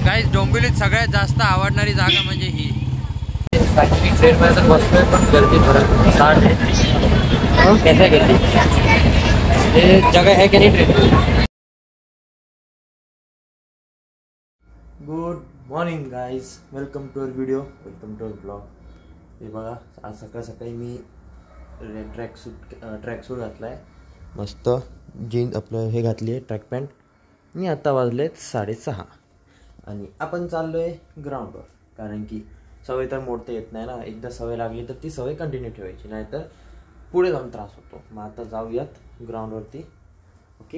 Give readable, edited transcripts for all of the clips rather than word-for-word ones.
Guys डोंबिवलीत सगळ्यात जास्त आवडणारी जागा म्हणजे ही ट्रेनमध्ये तर बसतोय पण गर्दी भरत साठ कैसे घेतली हे जगह है की नाही train. Good morning guys, welcome to our video, welcome to our blog. हे बघा, आज सकाळ सकाळी मी ट्रॅकसूट घातला आहे, मस्त जीन्स आपलं हे घातली आहे ट्रॅक पॅन्ट. आणि आता वाजलेत 6:30 आणि आपण चाललो आहे ग्राउंडवर. कारण की सवय तर मोडता येत नाही ना, एकदा सवय लागली तर ती सवय कंटिन्यू ठेवायची, नाहीतर पुढे जाऊन त्रास होतो. मग आता जाऊयात ग्राउंडवरती, ओके,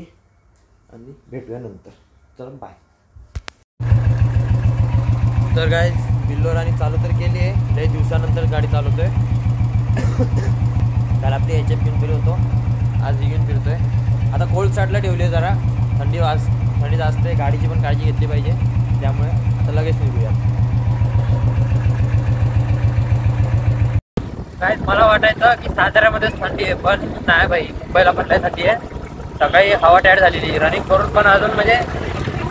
आणि भेटूया नंतर. चला बाय. तर गाईज बिल्लोरानी चालू तर केली आहे, लई दिवसानंतर गाडी चालवतोय. काल आपली HF घेऊन फिरत होतो, आज ही घेऊन फिरतोय. आता कोल्ड स्टार्टला ठेवली आहे, जरा थंडी जास्त आहे, गाडीची पण काळजी घेतली पाहिजे, त्यामुळे आता लगेच निघूया. काय मला वाटायचं की साताऱ्यामध्येच थंडी आहे, पण नाही भाई, मुंबईला पण लय थंडी आहे. सकाळी हवा टॅड झालेली, रनिंग करून पण अजून म्हणजे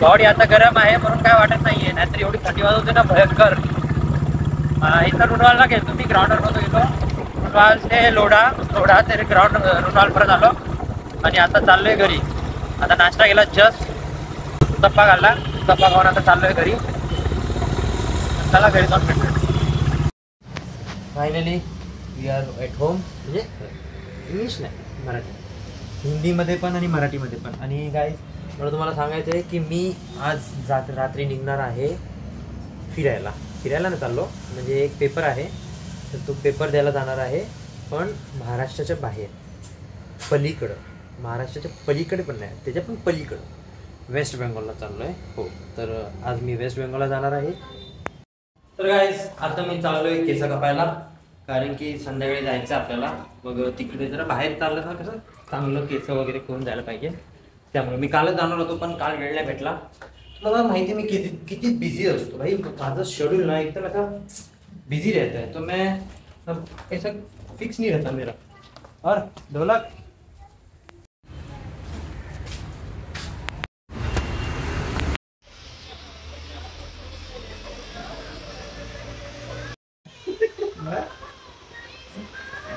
बॉडी आता गरम आहे म्हणून काय वाटत नाही आहे, नाहीतर एवढी थंडी वाजवते ना भयंकर. इथं रुनवालला गेलो, मी ग्राउंडवर गेलो, रुनवाल ते लोढा ते ग्राउंड रुनवालपर्यंत आलो आणि आता चाललोय घरी. आता नाश्ता केला, जस्ट उत्तप्पा खाल्ला, उत्तप्पा खाऊन आता चाललोय घरी. चला घरी जाऊन भेटूया. Finally we are at home. म्हणजे इंग्लिश नाही, मराठी, हिंदीमध्ये पण आणि मराठीमध्ये पण. आणि काय मला तुम्हाला सांगायचं आहे की मी आज रात्री निघणार आहे फिरायला नाही चाललो, म्हणजे एक पेपर आहे, तर तो पेपर द्यायला जाणार आहे, पण महाराष्ट्राच्या बाहेर, पलीकडं. महाराष्ट्राच्या पलीकडे पण नाही, त्याच्या पण पलीकडं वेस्ट बेंगॉलला चाललो आहे. हो, तर आज मी वेस्ट बेंगॉलला जाणार आहे. तर गाईज आता मी चाललो आहे केस कापायला, कारण की संध्याकाळी जायचं आपल्याला. मग तिकडे जरा बाहेर चाललं तर कसं चांगलं केस वगैरे करून जायला पाहिजे, त्यामुळे मी कालच जाणार होतो, पण काल वेळ नाही भेटला. मला माहिती मी किती बिझी असतो भाई, माझं शेड्यूल ना एकदम ऐसा बिजी रहता है, तो मैं ऐसा फिक्स नहीं रहता मेरा. और ढोलक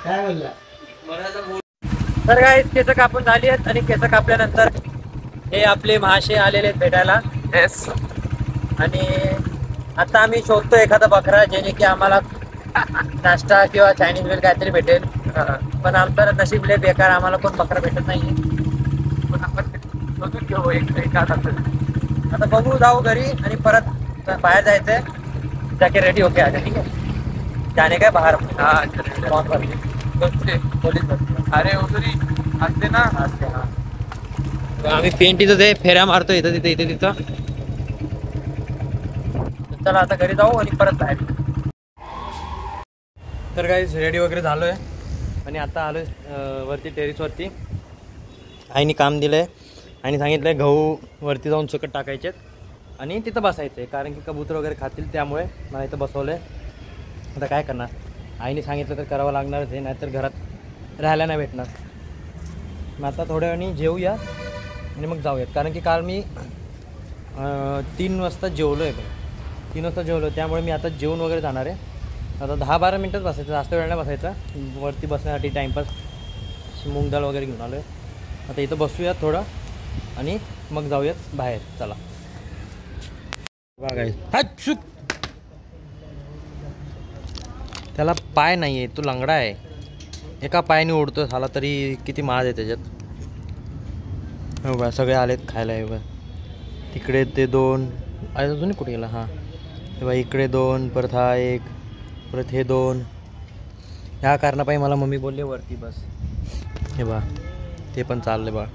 काय बोलला. तर काय केस कापून झाली आहेत आणि केस कापल्यानंतर हे आपले महाशय आलेले आहेत भेटायला. येस. आणि आता आम्ही शोधतो एखादा बकरा, जेणे की आम्हाला नाश्ता किंवा चायनीज मिल काहीतरी भेटेल. पण आमचं नशीब लय बेकार, आम्हाला कोण बकरा भेटत नाही. पण आपण शोधून घेऊ एखादा. आता बघू, जाऊ घरी आणि परत बाहेर जायचंय. जाके रेडी होके आ जाए, ठीक है. जाने का बाहर. पोलीस अरे उतरी असते ना, असते. हा, आम्ही पेंटीचं ते फेऱ्या मारतो इथं तिथं. चला आता घरी जाऊ आणि परत बाहेर. तर काही रेडी वगैरे झालो आहे आणि आता आलो आहे वरती टेरिसवरती. आईने काम दिलं आहे आणि सांगितलं आहे गहू वरती जाऊन सुकट टाकायचे आहेत आणि तिथं बसायचं आहे, कारण की कबूतर वगैरे खातील, त्यामुळे मला इथं बसवलं आहे. आता काय करणार, आईने सांगितलं तर करावं लागणारच आहे, नाहीतर घरात राहायला नाही भेटणार. मग आता थोड्या वेळाने जेवूया आणि मग जाऊयात, कारण की काल मी 3 वाजता जेवलो आहे. 3 वाजता जेवलो, त्यामुळे मी आता जेवून वगैरे जाणार आहे. आता 10-12 मिनटच बसायचं, जास्त वेळ नाही बसायचा. वरती बसण्यासाठी टाईमपास मूग डाळ वगैरे घेऊन आलो आहे. आता इथं बसूयात थोडं आणि मग जाऊयात बाहेर. चला बघाय. हा चुक, त्याला पाय नाही आहे, तो लंगडा आहे, एका पायाने उडतो झाला तरी किती माज आहे त्याच्यात. हो बा, सगळे आलेत खायला. हे बघा, तिकडे ते 2, अजून कुठे गेला. हां, हे बा इकडे 2, परत हा 1, परत हे 2. ह्या कारणापायी मला मम्मी बोलले वरती बस. हे बा ते पण चालले बा.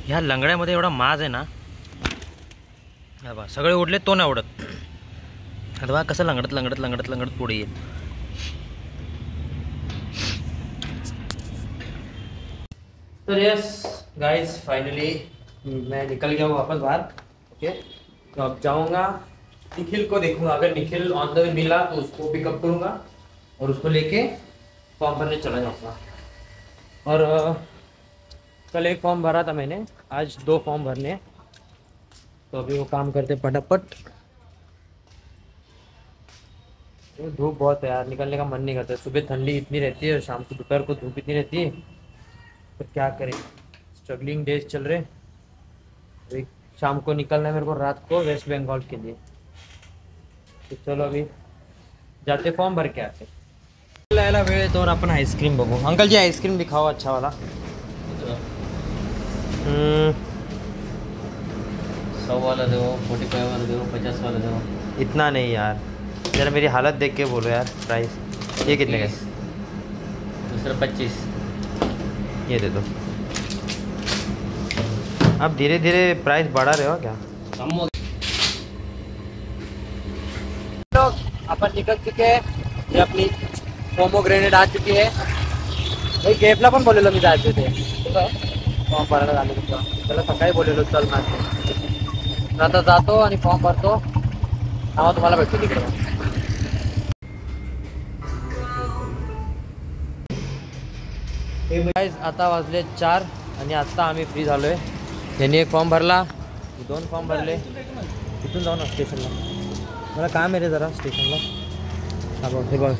ह्या लंगड्यामध्ये एवढा माज आहे ना. हा बा सगळे उडले, तो नाही उडत. आता बा कसं लंगडत पुढे येईल. तो यस गाइस, फाइनली मैं निकल गया हूँ वापस बाहर. ओके, तो अब जाऊँगा निखिल को देखूंगा, अगर निखिल ऑन द वे मिला तो उसको पिकअप करूंगा और उसको लेके फॉर्म भरने चला जाऊंगा। और कल एक फॉर्म भरा था मैंने, आज 2 फॉर्म भरने हैं, तो अभी वो काम करते फटाफट। धूप बहुत है यार, निकलने का मन नहीं करता। सुबह ठंडी इतनी रहती है और शाम को दोपहर को धूप इतनी रहती है, तो क्या करें, स्ट्रगलिंग डेज चल रहे। अभी शाम को निकलना है मेरे को, रात को वेस्ट बंगाल के लिए। तो चलो अभी जाते फॉर्म भर के आते। लायला वेळ तो अपन आइसक्रीम बघू। अंकल जी आइसक्रीम दिखाओ अच्छा वाला। 100 वाला दो, 45 वाला दो, 50 वाला दो। इतना नहीं यार, जरा मेरी हालत देख के बोलो यार प्राइस। ये कितने का? दूसरा 25। ये दे दो। अब धीरे धीरे प्राइस बढ़ा रहे हो क्या? कम हो लोग अपन निकल चुके हैं, ये अपनी पोमोग्रेनेट आ चुकी है भाई। गेपला पण बोललेलो मी जायचे ते फॉर्म भरायला झाले तुमचा, त्याला सकाळी बोललेलो चल ना। आता जातो आणि फॉर्म भरतो, तेव्हा तुम्हाला भेटतो तिकडे। आता वाजले 4 आणि आता आम्ही फ्री झालोय। त्यांनी एक फॉर्म भरला, 2 फॉर्म भरले। तिथून जाऊ ना स्टेशनला, मला काम आहे रे जरा स्टेशनला। हा बघ, हे बघ,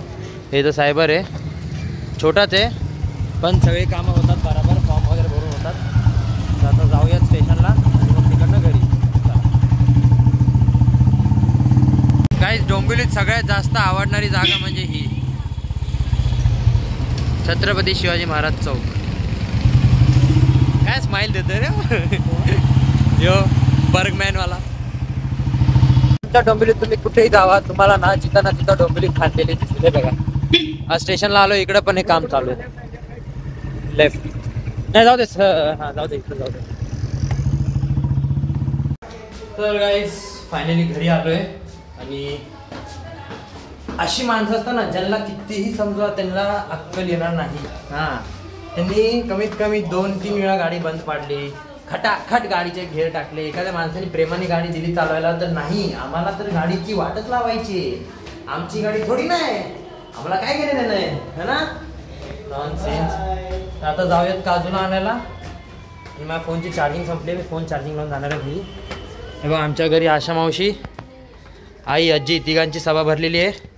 हे तर सायबर आहे, छोटाच आहे पण सगळे कामं होतात बरोबर, फॉर्म वगैरे भरून होतात। तर आता जाऊयात स्टेशनला आणि मग तिकडनं घरी। गाईस, डोंबिवलीत सगळ्यात जास्त आवडणारी जागा म्हणजे ही छत्रपती शिवाजी महाराज चौक। काय स्माइल देतोय रे यो बर्गमॅनवाला। तुमच्या डोंबिवलीत तुम्ही कुठेही जावा, तुम्हाला ना जिथं ना तिथं डोंबिवली खांदलेली दिसते बघा। आज स्टेशनला आलो, इकडे पण हे काम चालू आहे। लेफ्ट नाही जाऊ दे, हां जाऊ दे, इकडे जाऊ दे। तर गाईस फायनली घरी आलोय आणि अशी माणसं असतात ना ज्यांना कितीही समजा त्यांना अक्कल येणार नाही। हां, त्यांनी कमीत कमी 2-3 वेळा गाडी बंद पाडली, खटाखट गाडीचे घेर टाकले। एखाद्या माणसाने प्रेमाने गाडी दिली चालवायला तर नाही, आम्हाला तर गाडीची वाटच लावायची, आमची गाडी थोडी नाही, आम्हाला काय घेणे देणं आहे, है ना? नॉनसेन्स। आता जाऊयात काजूला आणायला आणि माझ्या फोनची चार्जिंग संपली, मी फोन चार्जिंग लावून जाणार आहे घरी। हे बघ, आमच्या घरी आशा मावशी, आई, आजी तिघांची सभा भरलेली आहे।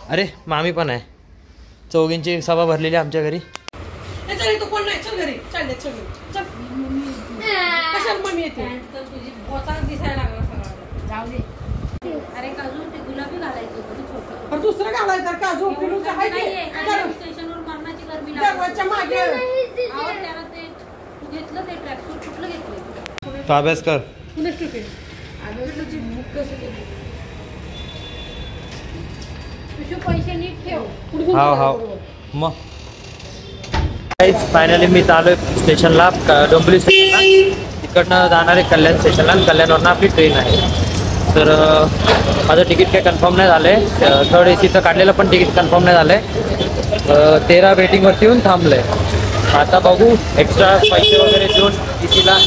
अरे मामी पण आहे, चौघींची सभा भरलेली आहे आमच्या घरी। तू कोण नाही, चल घरी, चल चल चल। कशाला मम्मी येते? तुझी बोचा दिसायला लागला सगळं। जाऊ दे। अरे काजू ते गुलाबी घालायचं होतं छोटं, पण दुसरं घालायचं का? झोपीनुचं आहे ते? स्टेशनवर मरणाची गरमी दरवाजच्या मागे त्याला ते तू घेतलं ते ट्रॅकसूट कुठलं घेतलं? तो अभ्यास कर। कुणीच टुके आम्ही तुझी बुक कसं केली? तुझे पैसे नीट ठेव। हाव हाव मग फायनली मी चालू स्टेशनला, डोंबिवली स्टेशनला। तिकडनं जाणार आहे कल्याण स्टेशनला आणि कल्याणवरनं आपली ट्रेन आहे। तर माझं तिकीट काही कन्फर्म नाही झालं आहे, 3rd AC काढलेलं पण तिकीट कन्फर्म नाही झालं आहे। 13 वेटिंगवरती येऊन थांबलं आहे। आता बघू एक्स्ट्रा पैसे वगैरे देऊन TCला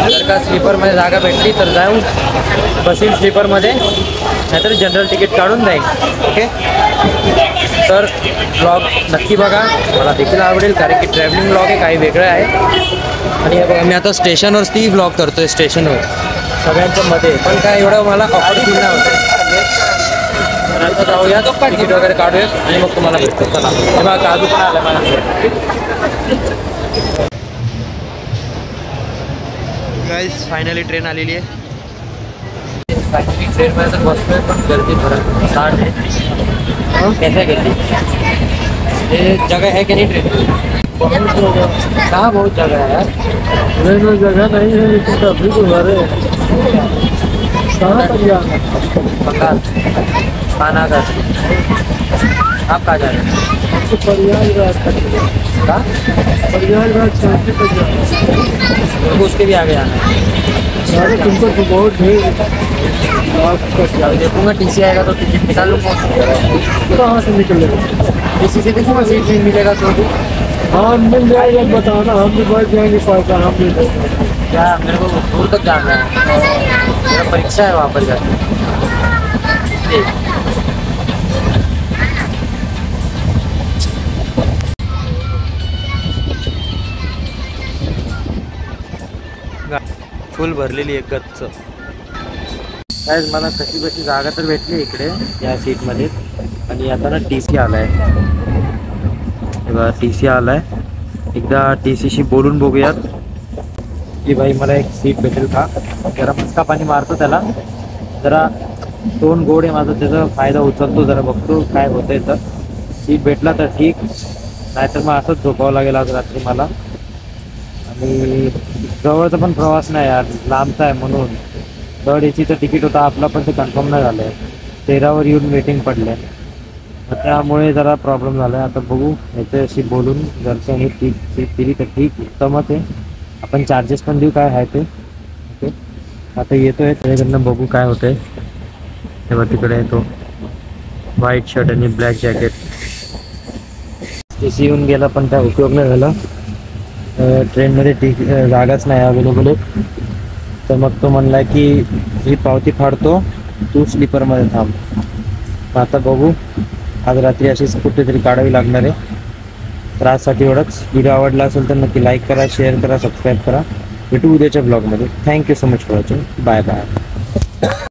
जर का स्लीपरमध्ये जागा भेटली तर जाऊ, बसीन स्लीपरमध्ये, नाहीतर जनरल तिकीट काढून जाईन। ओके, तर ब्लॉग नक्की बघा, मला देखील आवडेल कारण की ट्रॅव्हलिंग ब्लॉग आहे, काही वेगळं आहे। आणि हे बघा मी आता स्टेशनवरती ब्लॉग करतोय, स्टेशनवर सगळ्यांच्या मध्ये, पण काय एवढं मला ऑफर फील नाही होतं। तर आता जाऊया, तिकीट वगैरे काढूयात आणि मग तुम्हाला भेटतो। चला, हे बघा काजू पण आलं मला। गाईस फायनली ट्रेन आलेली आहे। ट्रेनमध्ये तर बसतोय पण गर्दी भरत 60 आहे। कैसे गर्दी? ये जगह है कि नहीं ट्रेन? कहाँ बहुत जगह है यार? ट्रेन में जगह नहीं है, लेकिन अभी तो भरे कहाँ पर जाना? बंगाल पानागढ़। आप कहाँ जा रहे हैं? आपको प्रयागराज कहाँ? प्रयागराज चौकी पर जाना, तो उसके भी आगे जाना है। अरे तुमको तो बहुत भीड़। देखूंगा TC आएगा तो टिकट निकाल लूँगा। कहाँ से निकलेगा? TC से देखूंगा, सीट नहीं मिलेगा तो भी हाँ मिल जाएगा, बताना, हम भी बैठ जाएंगे पैसा, हम भी देंगे। क्या मेरे को दूर तक जाना है, मेरा परीक्षा है वहाँ पर जाके। असते. फुल भरलेली एक गच्च. काय मला कशी कशी जागा तर भेटली इकडे या सीटमध्ये. आणि आता ना TC आलाय. बघा TC आलाय. एकदा TCशी बोलून बघूयात की भाई मला एक सीट भेटेल का. जरा मस्का पाणी मारतो त्याला. जरा तोंड गोड आहे माझं, त्याचा फायदा उचलतो. जरा बघतो काय होतंय. तर सीट भेटला तर ठीक, नाहीतर मग असंच झोपावं लागेल आज रात्री मला. आणि जवळचा पण प्रवास नाही यार, लांबचा आहे म्हणून. 3rd AC तिकीट होता आपला, पण ते कन्फर्म नाही झालं आहे. 13वर येऊन वेटिंग पडलं आहे. त्यामुळे जरा प्रॉब्लेम झाला आहे. आता बघू याच्याशी बोलून जर त्यांनी सीट दिली तर ठीक, उत्तमच आहे. आपण चार्जेस पण देऊ काय आहे ते. ओके, आता येतो आहे त्याच्याकडनं, बघू काय होतं आहे. तेव्हा तिकडे येतो. व्हाईट शर्ट आणि ब्लॅक जॅकेट. TC येऊन गेला पण काय उपयोग नाही झाला. ट्रेनमध्ये जागाच नाही अवेलेबल आहे. तर मग तो म्हणला की ही पावती फाडतो, तू स्लीपरमध्ये थांब. आता बघू, आज रात्री अशीच कुठेतरी काढावी लागणार आहे. तर आजसाठी एवढंच. व्हिडिओ आवडला असेल तर नक्की लाईक करा, शेअर करा, सबस्क्राईब करा. भेटू उद्याच्या ब्लॉगमध्ये. Thank you so much for watching. Bye bye.